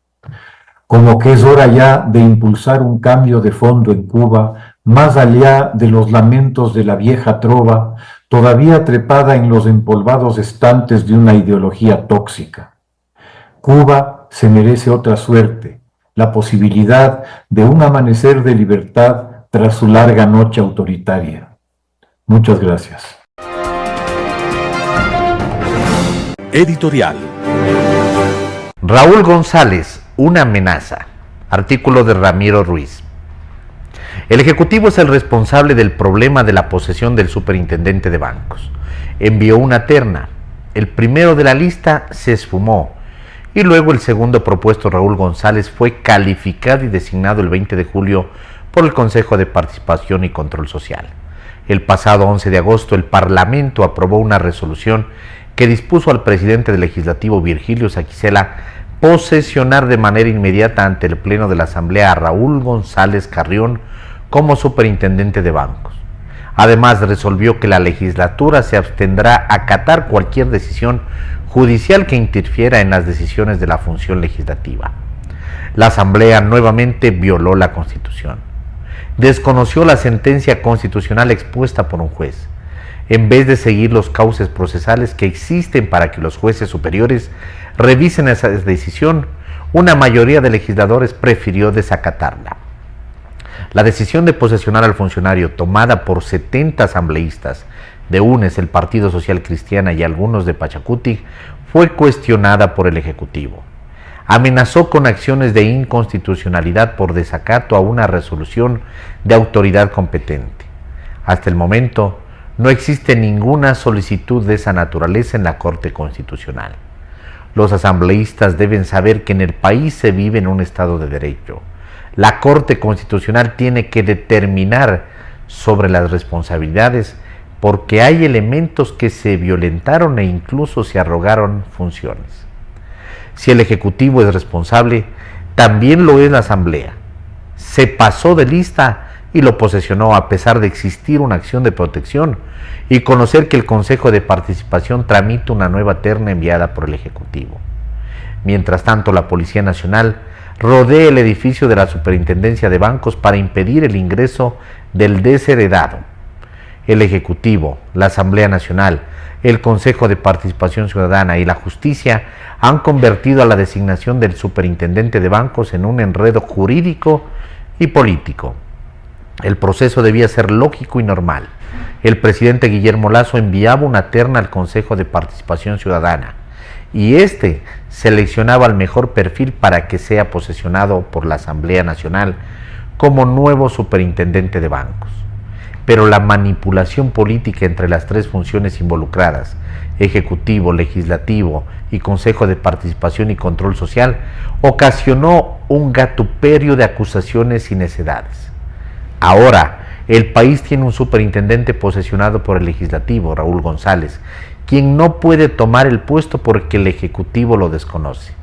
como que es hora ya de impulsar un cambio de fondo en Cuba, más allá de los lamentos de la vieja trova, todavía trepada en los empolvados estantes de una ideología tóxica. Cuba se merece otra suerte, la posibilidad de un amanecer de libertad tras su larga noche autoritaria. Muchas gracias. Editorial. Raúl González, una amenaza. Artículo de Ramiro Ruiz. El Ejecutivo es el responsable del problema de la posesión del superintendente de bancos. Envió una terna. El primero de la lista se esfumó y luego el segundo propuesto, Raúl González, fue calificado y designado el 20 de julio por el Consejo de Participación y Control Social. El pasado 11 de agosto el Parlamento aprobó una resolución que dispuso al presidente del Legislativo, Virgilio Saquicela, posesionar de manera inmediata ante el Pleno de la Asamblea a Raúl González Carrión como superintendente de bancos. Además, resolvió que la legislatura se abstendrá a acatar cualquier decisión judicial que interfiera en las decisiones de la función legislativa. La Asamblea nuevamente violó la Constitución. Desconoció la sentencia constitucional expuesta por un juez. En vez de seguir los cauces procesales que existen para que los jueces superiores revisen esa decisión, una mayoría de legisladores prefirió desacatarla. La decisión de posesionar al funcionario, tomada por 70 asambleístas de UNES, el Partido Social Cristiano y algunos de Pachacuti, fue cuestionada por el Ejecutivo. Amenazó con acciones de inconstitucionalidad por desacato a una resolución de autoridad competente. Hasta el momento, no existe ninguna solicitud de esa naturaleza en la Corte Constitucional. Los asambleístas deben saber que en el país se vive en un Estado de Derecho. La Corte Constitucional tiene que determinar sobre las responsabilidades porque hay elementos que se violentaron e incluso se arrogaron funciones. Si el Ejecutivo es responsable, también lo es la Asamblea. Se pasó de lista y lo posesionó a pesar de existir una acción de protección y conocer que el Consejo de Participación tramita una nueva terna enviada por el Ejecutivo. Mientras tanto, la Policía Nacional rodea el edificio de la Superintendencia de Bancos para impedir el ingreso del desheredado. El Ejecutivo, la Asamblea Nacional, el Consejo de Participación Ciudadana y la Justicia han convertido a la designación del superintendente de bancos en un enredo jurídico y político. El proceso debía ser lógico y normal. El presidente Guillermo Lasso enviaba una terna al Consejo de Participación Ciudadana y este seleccionaba el mejor perfil para que sea posesionado por la Asamblea Nacional como nuevo superintendente de bancos. Pero la manipulación política entre las tres funciones involucradas, Ejecutivo, Legislativo y Consejo de Participación y Control Social, ocasionó un gatuperio de acusaciones y necedades. Ahora, el país tiene un superintendente posesionado por el Legislativo, Raúl González, quien no puede tomar el puesto porque el Ejecutivo lo desconoce.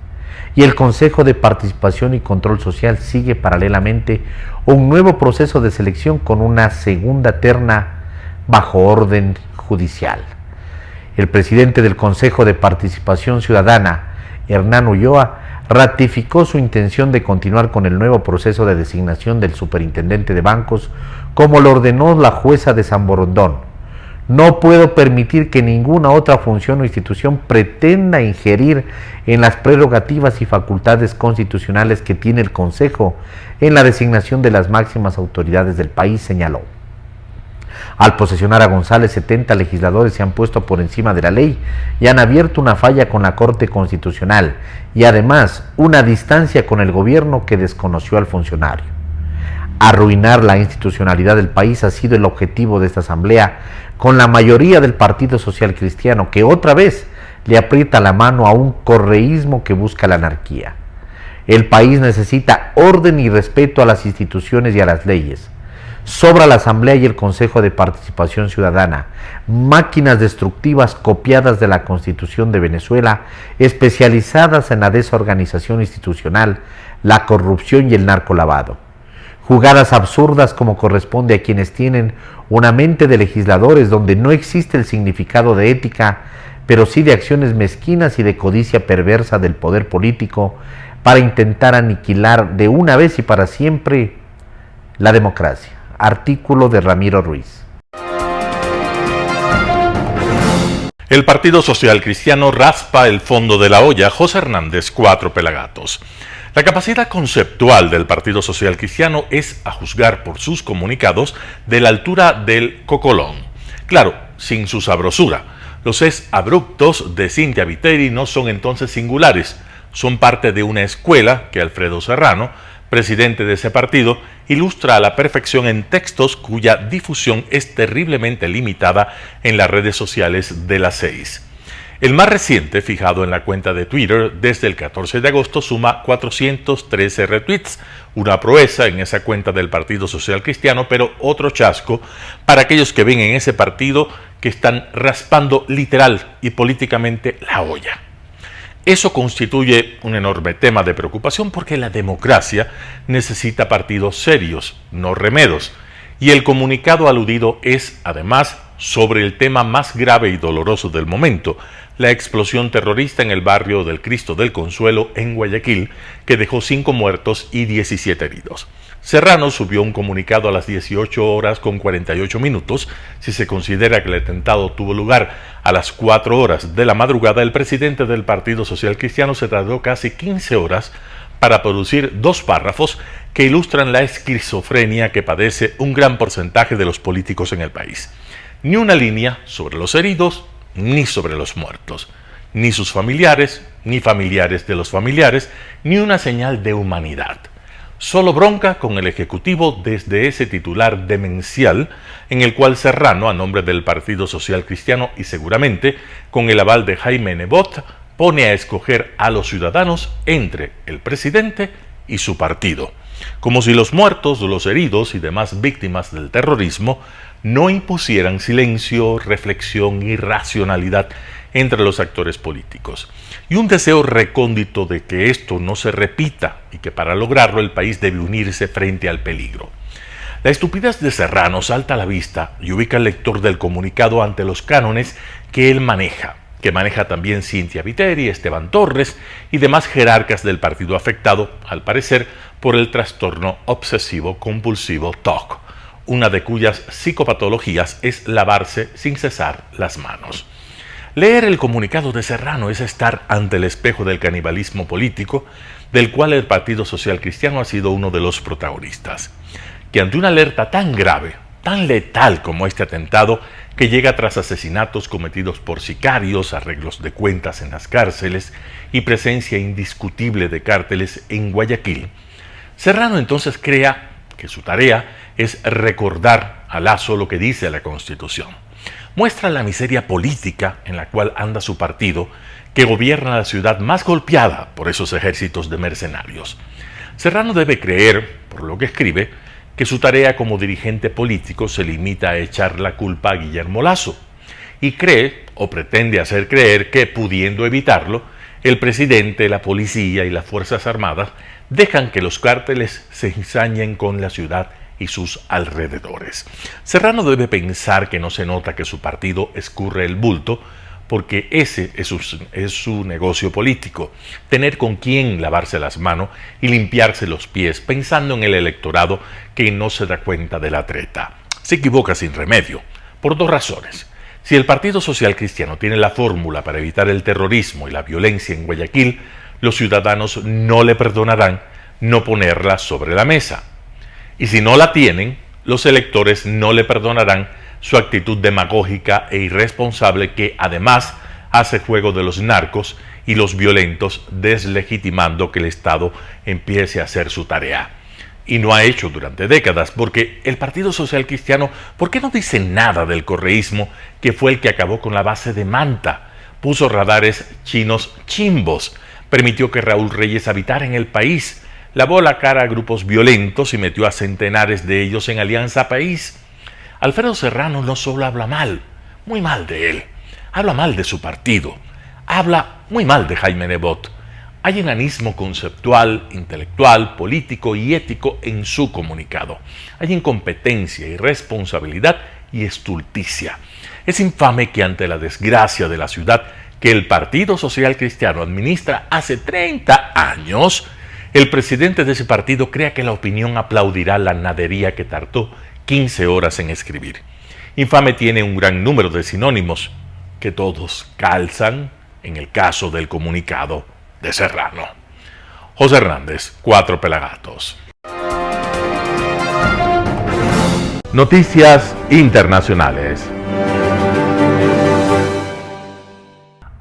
Y el Consejo de Participación y Control Social sigue paralelamente un nuevo proceso de selección con una segunda terna bajo orden judicial. El presidente del Consejo de Participación Ciudadana, Hernán Ulloa, ratificó su intención de continuar con el nuevo proceso de designación del superintendente de bancos como lo ordenó la jueza de San Borondón. No puedo permitir que ninguna otra función o institución pretenda ingerir en las prerrogativas y facultades constitucionales que tiene el Consejo en la designación de las máximas autoridades del país, señaló. Al posesionar a González, 70 legisladores se han puesto por encima de la ley y han abierto una falla con la Corte Constitucional y además una distancia con el gobierno que desconoció al funcionario. Arruinar la institucionalidad del país ha sido el objetivo de esta asamblea, con la mayoría del Partido Social Cristiano, que otra vez le aprieta la mano a un correísmo que busca la anarquía. El país necesita orden y respeto a las instituciones y a las leyes. Sobra la Asamblea y el Consejo de Participación Ciudadana, máquinas destructivas copiadas de la Constitución de Venezuela, especializadas en la desorganización institucional, la corrupción y el narcolavado. Jugadas absurdas como corresponde a quienes tienen una mente de legisladores donde no existe el significado de ética, pero sí de acciones mezquinas y de codicia perversa del poder político para intentar aniquilar de una vez y para siempre la democracia. Artículo de Ramiro Ruiz. El Partido Social Cristiano raspa el fondo de la olla. José Hernández, 4 Pelagatos. La capacidad conceptual del Partido Social Cristiano es, a juzgar por sus comunicados, de la altura del cocolón. Claro, sin su sabrosura. Los es abruptos de Cynthia Viteri no son entonces singulares, son parte de una escuela que Alfredo Serrano, presidente de ese partido, ilustra a la perfección en textos cuya difusión es terriblemente limitada en las redes sociales de las 6. El más reciente, fijado en la cuenta de Twitter desde el 14 de agosto, suma 413 retweets, una proeza en esa cuenta del Partido Social Cristiano, pero otro chasco para aquellos que ven en ese partido que están raspando literal y políticamente la olla. Eso constituye un enorme tema de preocupación porque la democracia necesita partidos serios, no remedos, y el comunicado aludido es, además, sobre el tema más grave y doloroso del momento, la explosión terrorista en el barrio del Cristo del Consuelo en Guayaquil, que dejó 5 muertos y 17 heridos. Serrano subió un comunicado a las 18:48. Si se considera que el atentado tuvo lugar a las 4 horas de la madrugada, el presidente del Partido Social Cristiano se tardó casi 15 horas para producir 2 párrafos que ilustran la esquizofrenia que padece un gran porcentaje de los políticos en el país. Ni una línea sobre los heridos, ni sobre los muertos, ni sus familiares, ni familiares de los familiares, ni una señal de humanidad. Solo bronca con el Ejecutivo desde ese titular demencial en el cual Serrano, a nombre del Partido Social Cristiano y seguramente con el aval de Jaime Nebot, pone a escoger a los ciudadanos entre el presidente y su partido, como si los muertos, los heridos y demás víctimas del terrorismo no impusieran silencio, reflexión y racionalidad entre los actores políticos, y un deseo recóndito de que esto no se repita y que para lograrlo el país debe unirse frente al peligro. La estupidez de Serrano salta a la vista y ubica al lector del comunicado ante los cánones que él maneja, que maneja también Cynthia Viteri, Esteban Torres y demás jerarcas del partido afectado, al parecer, por el trastorno obsesivo-compulsivo TOC, una de cuyas psicopatologías es lavarse sin cesar las manos. Leer el comunicado de Serrano es estar ante el espejo del canibalismo político, del cual el Partido Social Cristiano ha sido uno de los protagonistas, que ante una alerta tan grave, tan letal como este atentado, que llega tras asesinatos cometidos por sicarios, arreglos de cuentas en las cárceles y presencia indiscutible de cárteles en Guayaquil, Serrano entonces crea que su tarea es recordar a Lazo lo que dice la Constitución. Muestra la miseria política en la cual anda su partido, que gobierna la ciudad más golpeada por esos ejércitos de mercenarios. Serrano debe creer, por lo que escribe, que su tarea como dirigente político se limita a echar la culpa a Guillermo Lazo, y cree, o pretende hacer creer, que, pudiendo evitarlo, el presidente, la policía y las Fuerzas Armadas dejan que los cárteles se ensañen con la ciudad y sus alrededores. Serrano debe pensar que no se nota que su partido escurre el bulto, porque ese es su negocio político, tener con quién lavarse las manos y limpiarse los pies, pensando en el electorado que no se da cuenta de la treta. Se equivoca sin remedio, por 2 razones. Si el Partido Social Cristiano tiene la fórmula para evitar el terrorismo y la violencia en Guayaquil, los ciudadanos no le perdonarán no ponerla sobre la mesa. Y si no la tienen, los electores no le perdonarán su actitud demagógica e irresponsable que además hace juego de los narcos y los violentos, deslegitimando que el Estado empiece a hacer su tarea. Y no ha hecho durante décadas, porque el Partido Social Cristiano, ¿por qué no dice nada del correísmo, que fue el que acabó con la base de Manta? Puso radares chinos chimbos, permitió que Raúl Reyes habitara en el país, lavó la cara a grupos violentos y metió a centenares de ellos en Alianza País. Alfredo Serrano no solo habla mal, muy mal de él, habla mal de su partido, habla muy mal de Jaime Nebot. Hay enanismo conceptual, intelectual, político y ético en su comunicado. Hay incompetencia, irresponsabilidad y estulticia. Es infame que ante la desgracia de la ciudad que el Partido Social Cristiano administra hace 30 años, el presidente de ese partido crea que la opinión aplaudirá la nadería que tardó 15 horas en escribir. Infame tiene un gran número de sinónimos que todos calzan en el caso del comunicado de Serrano. José Hernández, 4 Pelagatos. Noticias internacionales.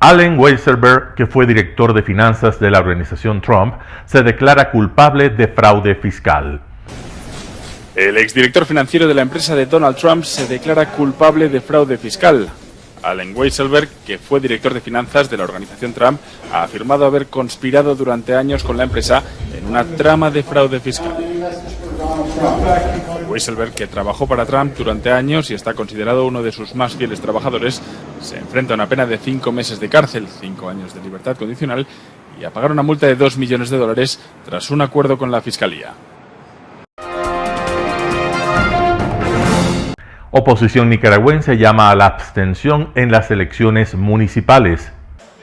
Allen Weisselberg, que fue director de finanzas de la organización Trump, se declara culpable de fraude fiscal. El exdirector financiero de la empresa de Donald Trump se declara culpable de fraude fiscal. Allen Weisselberg, que fue director de finanzas de la organización Trump, ha afirmado haber conspirado durante años con la empresa en una trama de fraude fiscal. Weisselberg, que trabajó para Trump durante años y está considerado uno de sus más fieles trabajadores, se enfrenta a una pena de 5 meses de cárcel, 5 años de libertad condicional y a pagar una multa de $2 millones tras un acuerdo con la Fiscalía. Oposición nicaragüense llama a la abstención en las elecciones municipales.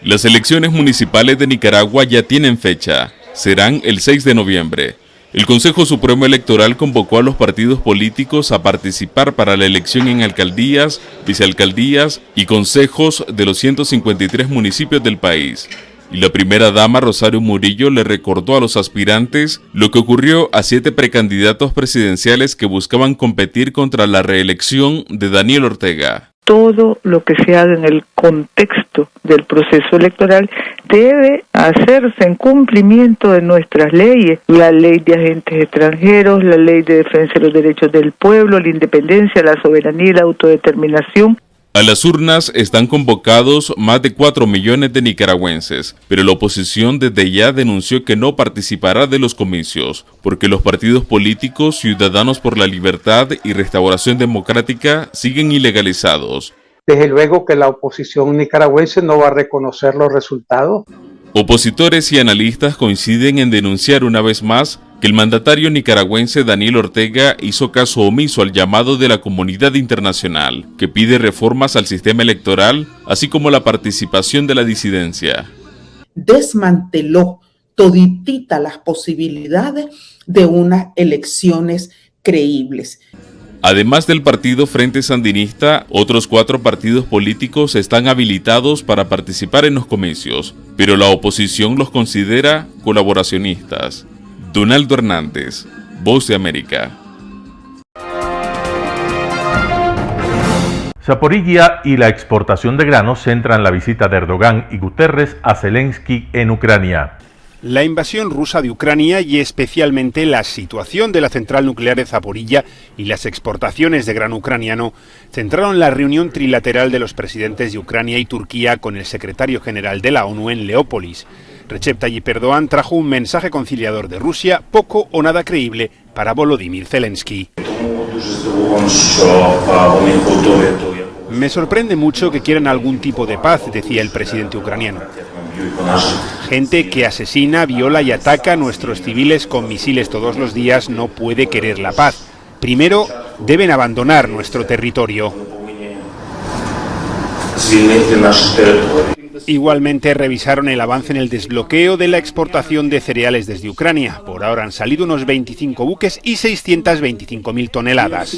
Las elecciones municipales de Nicaragua ya tienen fecha. Serán el 6 de noviembre. El Consejo Supremo Electoral convocó a los partidos políticos a participar para la elección en alcaldías, vicealcaldías y consejos de los 153 municipios del país. Y la primera dama, Rosario Murillo, le recordó a los aspirantes lo que ocurrió a 7 precandidatos presidenciales que buscaban competir contra la reelección de Daniel Ortega. Todo lo que se haga en el contexto del proceso electoral debe hacerse en cumplimiento de nuestras leyes, la ley de agentes extranjeros, la ley de defensa de los derechos del pueblo, la independencia, la soberanía y la autodeterminación. A las urnas están convocados más de 4 millones de nicaragüenses, pero la oposición desde ya denunció que no participará de los comicios, porque los partidos políticos Ciudadanos por la Libertad y Restauración Democrática siguen ilegalizados. Desde luego que la oposición nicaragüense no va a reconocer los resultados. Opositores y analistas coinciden en denunciar una vez más que el mandatario nicaragüense Daniel Ortega hizo caso omiso al llamado de la comunidad internacional, que pide reformas al sistema electoral, así como la participación de la disidencia. Desmanteló toditita las posibilidades de unas elecciones creíbles. Además del partido Frente Sandinista, otros 4 partidos políticos están habilitados para participar en los comicios, pero la oposición los considera colaboracionistas. Donaldo Hernández, Voz de América. Zaporizhia y la exportación de granos centran la visita de Erdogan y Guterres a Zelensky en Ucrania. La invasión rusa de Ucrania y especialmente la situación de la central nuclear de Zaporizhia y las exportaciones de grano ucraniano centraron la reunión trilateral de los presidentes de Ucrania y Turquía con el secretario general de la ONU en Leópolis. Recep Tayyip Erdogan trajo un mensaje conciliador de Rusia poco o nada creíble para Volodymyr Zelensky. Me sorprende mucho que quieran algún tipo de paz, decía el presidente ucraniano. Gente que asesina, viola y ataca a nuestros civiles con misiles todos los días no puede querer la paz. Primero, deben abandonar nuestro territorio. Igualmente revisaron el avance en el desbloqueo de la exportación de cereales desde Ucrania. Por ahora han salido unos 25 buques y 625.000 toneladas.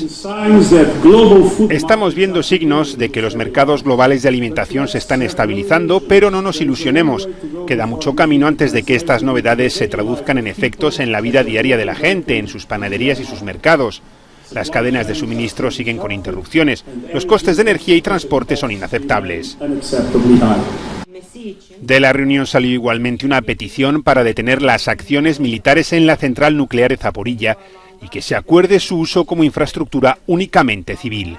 Estamos viendo signos de que los mercados globales de alimentación se están estabilizando, pero no nos ilusionemos. Queda mucho camino antes de que estas novedades se traduzcan en efectos en la vida diaria de la gente, en sus panaderías y sus mercados. Las cadenas de suministro siguen con interrupciones. Los costes de energía y transporte son inaceptables. De la reunión salió igualmente una petición para detener las acciones militares en la central nuclear de Zaporizhia y que se acuerde su uso como infraestructura únicamente civil.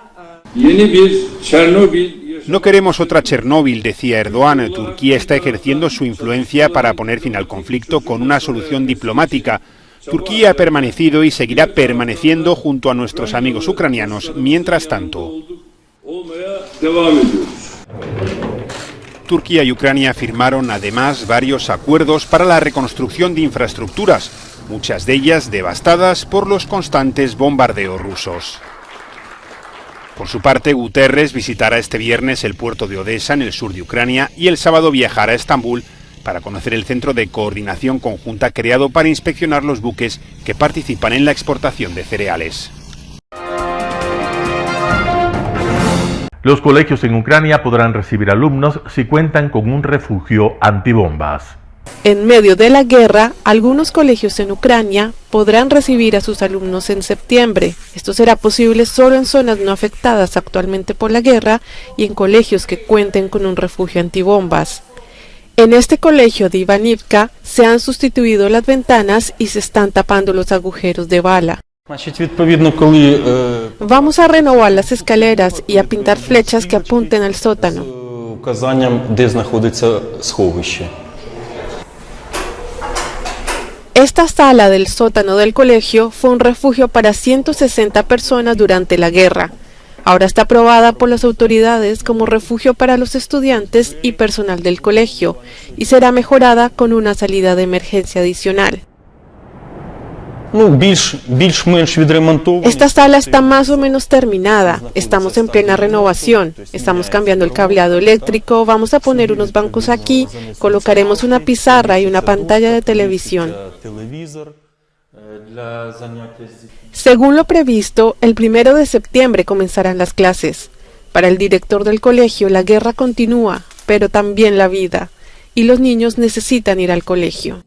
No queremos otra Chernóbil, decía Erdogan. Turquía está ejerciendo su influencia para poner fin al conflicto con una solución diplomática. Turquía ha permanecido y seguirá permaneciendo junto a nuestros amigos ucranianos mientras tanto. Turquía y Ucrania firmaron además varios acuerdos para la reconstrucción de infraestructuras, muchas de ellas devastadas por los constantes bombardeos rusos. Por su parte, Guterres visitará este viernes el puerto de Odesa, en el sur de Ucrania, y el sábado viajará a Estambul para conocer el centro de coordinación conjunta creado para inspeccionar los buques que participan en la exportación de cereales. Los colegios en Ucrania podrán recibir alumnos si cuentan con un refugio antibombas. En medio de la guerra, algunos colegios en Ucrania podrán recibir a sus alumnos en septiembre. Esto será posible solo en zonas no afectadas actualmente por la guerra y en colegios que cuenten con un refugio antibombas. En este colegio de Ivanivka se han sustituido las ventanas y se están tapando los agujeros de bala. Vamos a renovar las escaleras y a pintar flechas que apunten al sótano. Esta sala del sótano del colegio fue un refugio para 160 personas durante la guerra. Ahora está aprobada por las autoridades como refugio para los estudiantes y personal del colegio y será mejorada con una salida de emergencia adicional. Esta sala está más o menos terminada, estamos en plena renovación, estamos cambiando el cableado eléctrico, vamos a poner unos bancos aquí, colocaremos una pizarra y una pantalla de televisión. Según lo previsto, el 1 de septiembre comenzarán las clases. Para el director del colegio, la guerra continúa, pero también la vida, y los niños necesitan ir al colegio.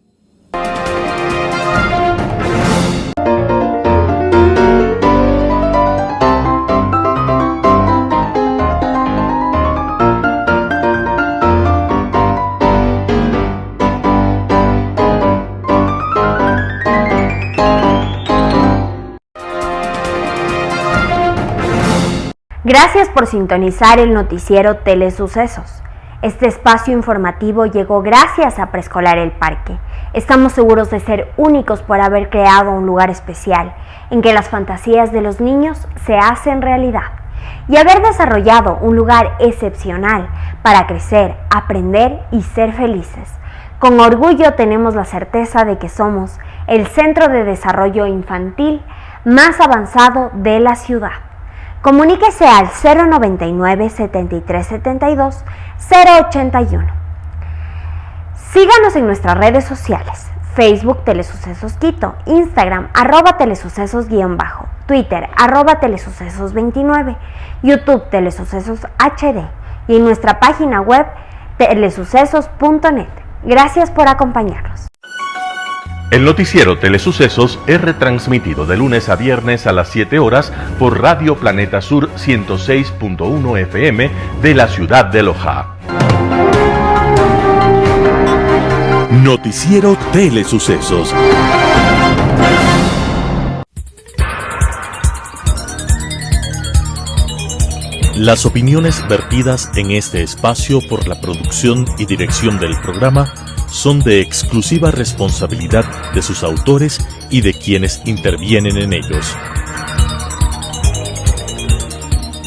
Gracias por sintonizar el noticiero Telesucesos. Este espacio informativo llegó gracias a Preescolar El Parque. Estamos seguros de ser únicos por haber creado un lugar especial en que las fantasías de los niños se hacen realidad y haber desarrollado un lugar excepcional para crecer, aprender y ser felices. Con orgullo tenemos la certeza de que somos el centro de desarrollo infantil más avanzado de la ciudad. Comuníquese al 099 7372 081. Síganos en nuestras redes sociales: Facebook Telesucesos Quito, Instagram @telesucesos_, Twitter @telesucesos29, YouTube Telesucesos HD y en nuestra página web telesucesos.net. Gracias por acompañarnos. El noticiero Telesucesos es retransmitido de lunes a viernes a las 7 horas por Radio Planeta Sur 106.1 FM de la ciudad de Loja. Noticiero Telesucesos. Las opiniones vertidas en este espacio por la producción y dirección del programa son de exclusiva responsabilidad de sus autores y de quienes intervienen en ellos.